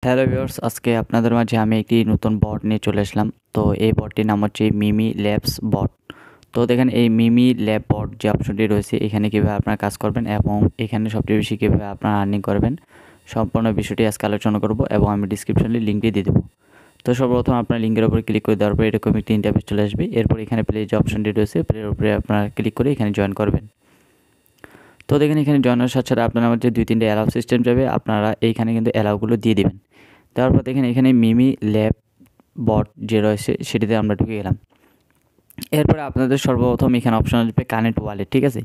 Hello viewers, আজকে আপনাদের মাঝে আমি একটি নতুন বট নিয়ে চলে আসলাম। তো এই বটটির নাম হচ্ছে মিমি ল্যাবস বট। তো দেখেন এই মিমি ল্যাব বট যে অপশনটি রয়েছে এখানে কীভাবে আপনারা কাজ করবেন এবং এখানে সবচেয়ে বেশি কীভাবে আপনারা আর্নিং করবেন সম্পূর্ণ বিষয়টি আজকে আলোচনা করব এবং আমি ডিসক্রিপশনে লিঙ্কটি দিয়ে দেবো। তো সর্বপ্রথম আপনার লিঙ্কের উপরে ক্লিক করে দেওয়ার পর এরকম একটি ইন্টারফেস চলে আসবে। এরপর এখানে প্লে যে অপশনটি রয়েছে প্লের উপরে আপনারা ক্লিক করে এখানে জয়েন করবেন। তো দেখেন এখানে জয়েনের সাথে সাথে আপনার মধ্যে 2-3টে অ্যালাউ সিস্টেম যাবে, আপনারা এইখানে কিন্তু অ্যালাউগুলো দিয়ে দেবেন। তারপর দেখেন এখানে মিমি ল্যাব বট যে রয়েছে সেটিতে আমরা ঢুকে গেলাম। এরপরে আপনাদের সর্বপ্রথম এখানে অপশন আসবে কানেক্ট ওয়ালেট, ঠিক আছে।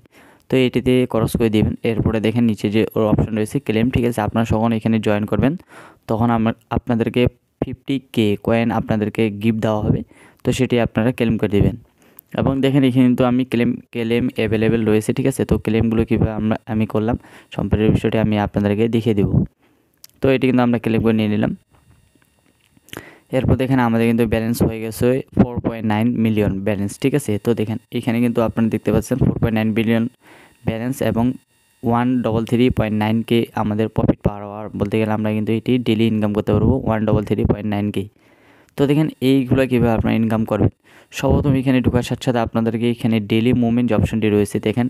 তো এটিতে ক্রস করে দিবেন। এরপরে দেখেন নিচে যে অপশন রয়েছে ক্লেম, ঠিক আছে। আপনারা যখন এখানে জয়েন করবেন তখন আপনাদেরকে 50K কয়েন আপনাদেরকে গিফট দেওয়া হবে। তো সেটি আপনারা ক্লেম করে দেবেন। এবং দেখেন এখানে কিন্তু আমি ক্লেম অ্যাভেলেবেল রয়েছে, ঠিক আছে। তো ক্লেমগুলো কীভাবে আমি করলাম সম্পূর্ণ বিষয়টি আমি আপনাদেরকে দেখিয়ে দেবো। তো এটি কিন্তু আমরা ক্লেম করে নিয়ে নিলাম। এরপর দেখেন আমাদের কিন্তু ব্যালেন্স হয়ে গেছে 4.9 মিলিয়ন ব্যালেন্স, ঠিক আছে। তো দেখেন এখানে কিন্তু আপনারা দেখতে পাচ্ছেন 4.9 বিলিয়ন ব্যালেন্স এবং 133.9K আমাদের প্রফিট পার আওয়ার বলতে গেলে আমরা কিন্তু এটি ডেলি ইনকাম করতে পারবো 133.9K। তো দেখেন এইগুলো কীভাবে আপনারা ইনকাম করবেন। সর্বপ্রথম এখানে ঢোকার সাথে সাথে আপনাদেরকে এখানে ডেলি মুভমেন্ট যে অপশনটি রয়েছে দেখেন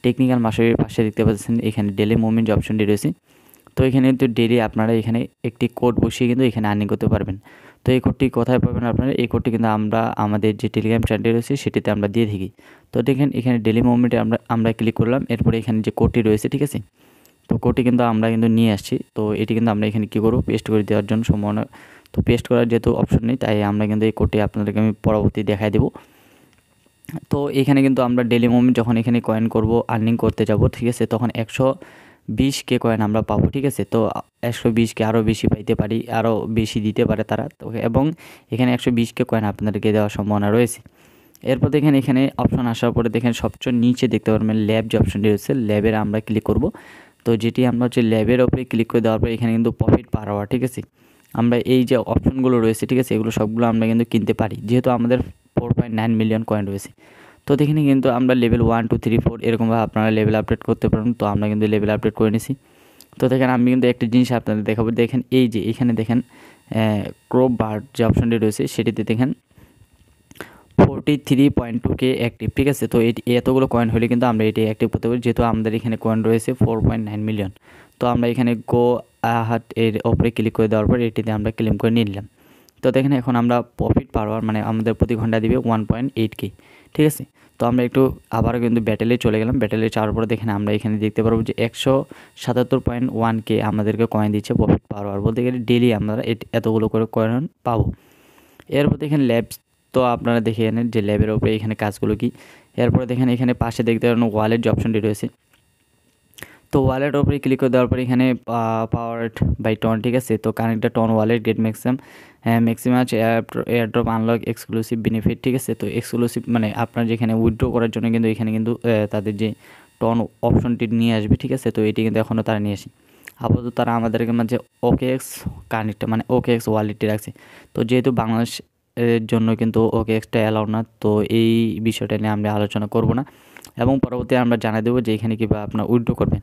টেকনিক্যাল মাসের পাশে দেখতে পাচ্ছেন এখানে ডেলি মুভমেন্ট যে অপশনটি রয়েছে। তো এখানে কিন্তু ডেলি আপনারা এখানে একটি কোড বসিয়ে কিন্তু এখানে আর্নিং করতে পারবেন। তো এই কোডটি কোথায় পাবেন আপনারা, এই কোডটি কিন্তু আমরা আমাদের যে টেলিগ্রাম চ্যানেল রয়েছে সেটিতে আমরা দিয়ে থাকি। তো দেখেন এখানে ডেলি মুভমেন্টে আমরা ক্লিক করলাম। এরপরে এখানে যে কোডটি রয়েছে, ঠিক আছে। তো কোডটি কিন্তু আমরা কিন্তু নিয়ে আসছি। তো এটি কিন্তু আমরা এখানে কী করবো পেস্ট করে দেওয়ার জন্য সম্ভাবনা, তো পেস্ট করার যেহেতু অপশন নেই তাই আমরা কিন্তু এই কোডটি আপনাদেরকে আমি পরবর্তী দেখাই দেবো। তো এখানে কিন্তু আমরা ডেলি মুভমেন্ট যখন এখানে কয়েন করব আর্নিং করতে যাব, ঠিক আছে, তখন 120K কয়েন আমরা পাবো, ঠিক আছে। তো 120K আরও বেশি পাইতে পারি, আরও বেশি দিতে পারে তারা। তো এবং এখানে 120K কয়েন আপনাদেরকে দেওয়ার সম্ভাবনা রয়েছে। এরপর দেখেন এখানে অপশন আসার পরে দেখেন সবচেয়ে নিচে দেখতে পারবেন ল্যাব যে অপশনটি রয়েছে, ল্যাবের আমরা ক্লিক করব। তো যেটি আমরা হচ্ছে ল্যাবের ওপরে ক্লিক করে দেওয়ার পর এখানে কিন্তু প্রফিট পার আওয়ার, ঠিক আছে। আমরা এই যে অপশনগুলো রয়েছে, ঠিক আছে, এগুলো সবগুলো আমরা কিন্তু কিনতে পারি যেহেতু আমাদের 4.9 মিলিয়ন কয়েন রয়েছে। তো দেখেন কিন্তু আমরা লেভেল 1 2 3 4 এরকমভাবে আপনারা লেভেল আপডেট করতে পারেন। তো আমরা কিন্তু লেভেল আপডেট করে নিছি। তো দেখেন আমি কিন্তু একটা জিনিস আপনাদের দেখাবো। দেখেন এই যে এখানে দেখেন ক্রপ বার্ড যে অপশনটি রয়েছে সেটিতে দেখেন 43.2K অ্যাক্টিভ, ঠিক আছে। তো এটি এতগুলো কয়েন হলে কিন্তু আমরা এটি অ্যাক্টিভ করতে পারি যেহেতু আমাদের এখানে কয়েন রয়েছে 4.9 মিলিয়ন। তো আমরা এখানে গো হাট এর ওপরে ক্লিক করে দেওয়ার পর এটিতে আমরা ক্লেম করে নিয়ে নিলাম। তো দেখেন এখন আমরা প্রফিট পার আওয়ার মানে আমাদের প্রতি ঘন্টা দিবে 1.8K, ঠিক আছে। তো আমরা একটু আবারও কিন্তু ব্যাটেলে চলে গেলাম। ব্যাটেলে যাওয়ার পরে দেখেন আমরা এখানে দেখতে পারবো যে 177.1K আমাদেরকে কয়েন দিচ্ছে প্রফিট পার আওয়ার বলতে গেলে ডেলি আমরা এতগুলো করে কয়েন পাবো। এরপর দেখেন ল্যাবস, তো আপনারা দেখে নেন যে ল্যাবের ওপরে এখানে কাজগুলো কি। এরপরে দেখেন এখানে পাশে দেখতে পারেন ওয়ালেট যে অপশনটি রয়েছে। তো ওয়ালেট ওপরে ক্লিক করে দেওয়ার পর এখানে পাওয়ার্ড বাই টন, ঠিক আছে। তো connect TON wallet get maximum airdrop unlock exclusive benefit, ঠিক আছে। তো এক্সক্লুসিভ মানে আপনার যেখানে উইথড্র করার জন্য কিন্তু এখানে কিন্তু তাদের যে টন অপশনটি নিয়ে আসবে, ঠিক আছে। তো এটি কিন্তু এখনও তারা নিয়ে আসে আপাতত তারা আমাদেরকে মাঝে OKX কানেক্ট মানে OKX ওয়ালেটটি রাখছে। তো যেহেতু বাংলাদেশ এর জন্য কিন্তু OKXটা অ্যালাউ না, তো এই বিষয়টা নিয়ে আমরা আলোচনা করব না এবং পরবর্তী আমরা জানিয়ে দেবো যে এখানে কীভাবে আপনার উইথড্র করবেন।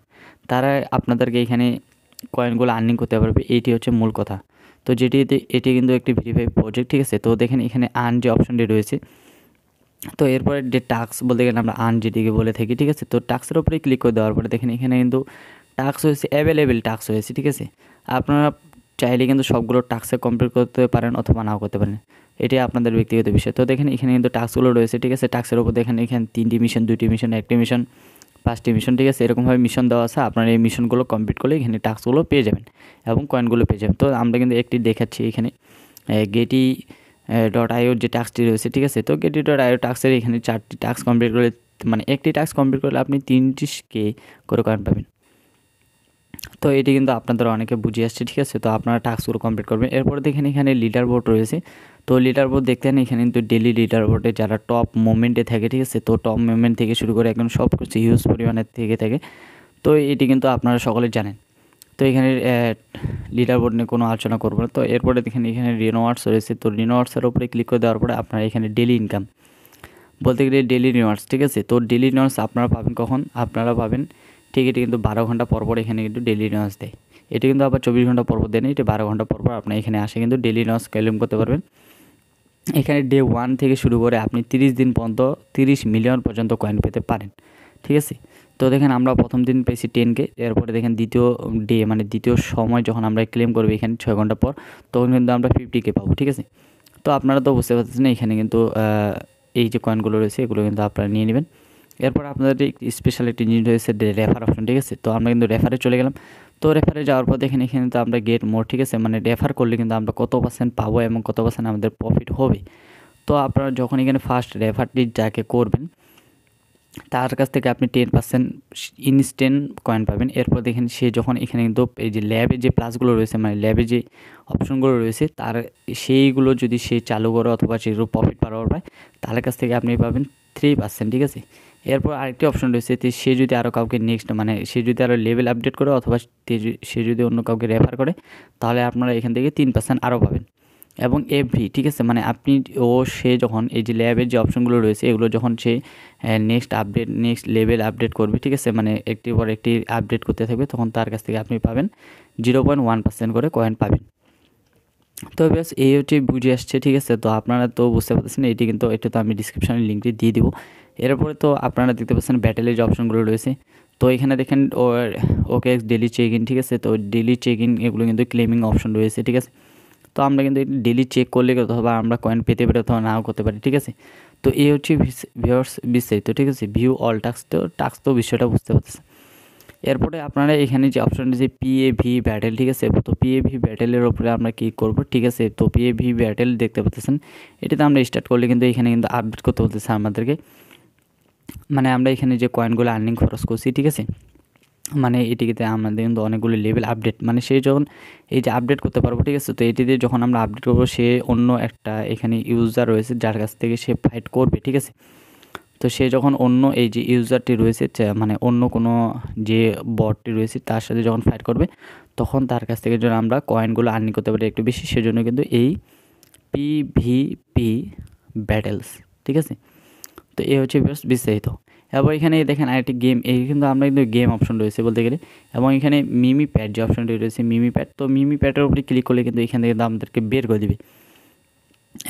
তারা আপনাদেরকে এখানে কয়েনগুলো আর্নিং করতে পারবে, এইটি হচ্ছে মূল কথা। তো এটি কিন্তু একটি ভেরিফাই প্রজেক্ট, ঠিক আছে। তো দেখেন এখানে আর্ন যে অপশনটি রয়েছে, তো এরপরে যে টাস্ক বলতে গেলে আমরা আর্ন যেটিকে বলে থাকি, ঠিক আছে। তো টাস্কের উপরে ক্লিক করে দেওয়ার পরে দেখেন এখানে কিন্তু টাস্ক হয়েছে অ্যাভেলেবেল টাস্ক হয়েছে, ঠিক আছে। আপনারা চাইলে কিন্তু সবগুলো টাস্কে কমপ্লিট করতে পারেন অথবা নাও করতে পারেন, এটি আপনাদের ব্যক্তিগত বিষয়। তো দেখেন এখানে কিন্তু টাস্কগুলো রয়েছে, ঠিক আছে। টাস্কের উপর দেখেন এখানে 3টি মিশন 2টি মিশন 1টি মিশন 5টি মিশন, ঠিক আছে। এরকমভাবে মিশন দেওয়া আছে, আপনারা এই মিশনগুলো কমপ্লিট করলে এখানে টাস্কগুলো পেয়ে যাবেন এবং কয়েনগুলো পেয়ে যাবেন। তো আমরা কিন্তু একটি দেখাচ্ছি এখানে গেটি .io যে টাস্কটি রয়েছে, ঠিক আছে। তো গেটি.io টাস্কের এখানে 4টি টাস্ক কমপ্লিট করলে মানে একটি টাস্ক কমপ্লিট করলে আপনি 30K করে কয়েন পাবেন। তো এটি কিন্তু আপনাদের অনেকে বুঝে আসছে, ঠিক আছে। তো আপনারা টাস্কগুলো কমপ্লিট করবেন। এরপরে দেখেন এখানে লিডার বোর্ড রয়েছে। তো লিডার বোর্ড দেখতেন এখানে কিন্তু ডেলি লিডার বোর্ডে যারা টপ মোমেন্টে থাকে, ঠিক আছে। তো টপ মোমেন্ট থেকে শুরু করে একদম সব কিছু হিউজ পরিমাণের থেকে থাকে। তো এটি কিন্তু আপনারা সকলে জানেন। তো এখানে লিডার বোর্ড নিয়ে কোনো আলোচনা করবো না। তো এরপরে দেখেন এখানে রিওয়ার্ডস রয়েছে। তো রিওয়ার্ডসের উপরে ক্লিক করে দেওয়ার পরে আপনারা এখানে ডেলি ইনকাম বলতে গেলে ডেলি রিওয়ার্ডস, ঠিক আছে। তো ডেলি রিওয়ার্ডস আপনারা পাবেন কখন, আপনারা পাবেন ঠিক এটি কিন্তু 12 ঘন্টা পর পর এখানে কিন্তু ডেলি রিওয়ার্ডস দেয়। এটি কিন্তু আবার 24 ঘন্টা পর দেন, এটি 12 ঘন্টা পর আপনি এখানে আসে কিন্তু ডেইলি নস ক্লেম করতে পারবেন। এখানে ডে 1 থেকে শুরু করে আপনি 30 দিন পর্যন্ত 30 মিলিয়ন পর্যন্ত কয়েন পেতে পারেন, ঠিক আছে। তো দেখেন আমরা প্রথম দিন পেয়েছি 10K, এরপরে দেখেন দ্বিতীয় ডে মানে দ্বিতীয় সময় যখন আমরা ক্লেম করবো এখানে 6 ঘন্টা পর, তখন কিন্তু আমরা 50K পাবো, ঠিক আছে। তো আপনারা তো বুঝতে পারছেন এখানে কিন্তু এই যে কয়েনগুলো রয়েছে এগুলো কিন্তু আপনারা নিয়ে নেবেন। এরপর আপনাদের স্পেশাল একটি জিনিস রয়েছে রেফার অপশন, ঠিক আছে। তো আমরা কিন্তু রেফারে চলে গেলাম। তো রেফারে যাওয়ার পর দেখেন এখানে তো আমরা গেট মোর, ঠিক আছে, মানে রেফার করলে কিন্তু আমরা কত % পাবো এবং কত % আমাদের প্রফিট হবে। তো আপনারা যখন এখানে ফার্স্ট রেফারটি যাকে করবেন তার কাছ থেকে আপনি 10% ইনস্ট্যান্ট কয়েন পাবেন। এরপর দেখেন সে যখন এখানে কিন্তু এই যে ল্যাবে যে প্লাসগুলো রয়েছে মানে ল্যাবে যে অপশনগুলো রয়েছে তার সেইগুলো যদি সে চালু করে অথবা সেগুলো প্রফিট পাওয়ার পায় তার কাছ থেকে আপনি পাবেন 3%, ঠিক আছে। এরপর আরেকটি অপশন রয়েছে সে যদি আরও কাউকে নেক্সট মানে সে যদি আরও লেভেল আপডেট করে অথবা সে যদি অন্য কাউকে রেফার করে তাহলে আপনারা এখান থেকে 3% আরও পাবেন। এবং এভরি, ঠিক আছে, মানে আপনি সে যখন এই যে ল্যাবের যে অপশনগুলো রয়েছে এগুলো যখন সে নেক্সট লেভেল আপডেট করবে, ঠিক আছে, মানে একটির পর একটি আপডেট করতে থাকবে তখন তার কাছ থেকে আপনি পাবেন 0.1% করে কয়েন পাবেন। তো ব্যাস এই হচ্ছে বুঝে আসছে, ঠিক আছে। তো আপনারা তো বুঝতে পারতেছেন এটি কিন্তু এটা তো আমি ডিসক্রিপশনে লিঙ্কটি দিয়ে দিব। এরপরে তো আপনারা দেখতে পাচ্ছেন ব্যাটেলের যে অপশনগুলো রয়েছে, তো এখানে দেখেন ওকে ডেলি চেক ইন, ঠিক আছে। তো ডেলি চেক ইন এগুলো কিন্তু ক্লেমিং অপশন রয়েছে, ঠিক আছে। তো আমরা কিন্তু ডেলি চেক করলে অথবা আমরা কয়েন পেতে পারি অথবা নাও করতে পারি, ঠিক আছে। তো এই হচ্ছে ভিউয়ার্স বিস্তারিত, ঠিক আছে, ভিউ অল টাস্ক তো বিষয়টা বুঝতে পারতেছে। এরপরে আপনারা এখানে যে অপশনটা যে পিএভি ব্যাটেল, ঠিক আছে, তো পিএভি ব্যাটেলের উপরে আমরা ক্লিক করব, ঠিক আছে। তো পিএভি ব্যাটেল দেখতে পাচ্ছেন এটাতে আমরা স্টার্ট করলে কিন্তু এখানে কিন্তু আপডেট করতে বলতেছে আমাদেরকে, মানে আমরা এখানে যে কয়েনগুলো আর্নিং খরচ করছি, ঠিক আছে, মানে এটিতে আমাদের কিন্তু অনেকগুলো লেভেল আপডেট মানে সে যখন এই যে আপডেট করতে পারবো, ঠিক আছে। তো এটিতে যখন আমরা আপডেট করবো সে অন্য একটা এখানে ইউজার রয়েছে যার কাছ থেকে সে ফাইট করবে, ঠিক আছে। তো সে যখন অন্য এই যে ইউজারটি রয়েছে মানে অন্য কোনো যে বটটি রয়েছে তার সাথে যখন ফাইট করবে তখন তার কাছ থেকে যেন আমরা কয়েনগুলো আর্নিং করতে পারি একটু বেশি, সেজন্য কিন্তু এই পিভিপি ব্যাটেলস, ঠিক আছে। তো এই হচ্ছে বিস্তারিত। এবার এখানে দেখেন আরেকটি গেম, এই কিন্তু আমরা কিন্তু গেম অপশন রয়েছে বলতে গেলে, এবং এখানে মিমি প্যাড যে অপশনটি রয়েছে মিমি প্যাড, তো মিমি প্যাডের উপরে ক্লিক করলে কিন্তু এখান থেকে আমাদেরকে বের করে দেবে।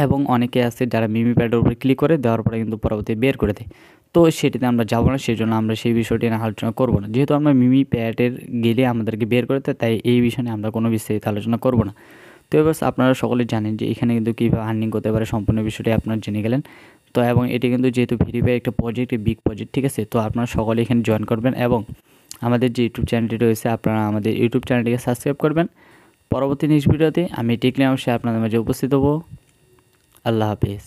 এবং অনেকে আছে যারা মিমি প্যাডের উপরে ক্লিক করে দেওয়ার পরে কিন্তু পরবর্তী বের করে দেয়। তো সেটিতে আমরা যাবো না, সেই জন্য আমরা সেই বিষয়টি নিয়ে আলোচনা করবো না, যেহেতু আমরা মিমি প্যাডের গেলে আমাদেরকে বের করে দেয় তাই এই বিষয় নিয়ে আমরা কোনো বিস্তারিত আলোচনা করবো না। তো এবার আপনারা সকলে জানেন যে এখানে কিন্তু কীভাবে আর্নিং করতে পারে সম্পূর্ণ বিষয়টি আপনারা জেনে গেলেন। তো এবং এটি কিন্তু যেহেতু ভেরিফাই একটা প্রজেক্ট, বিগ প্রজেক্ট, ঠিক আছে। তো আপনারা সকলে এখানে জয়েন করবেন এবং আমাদের যে ইউটিউব চ্যানেলটি রয়েছে আপনারা আমাদের ইউটিউব চ্যানেলটিকে সাবস্ক্রাইব করবেন। পরবর্তী নেক্সট ভিডিওতে আমি টেকনিক অবশ্যই আপনাদের মাঝে উপস্থিত হবো। আল্লাহ হাফেজ।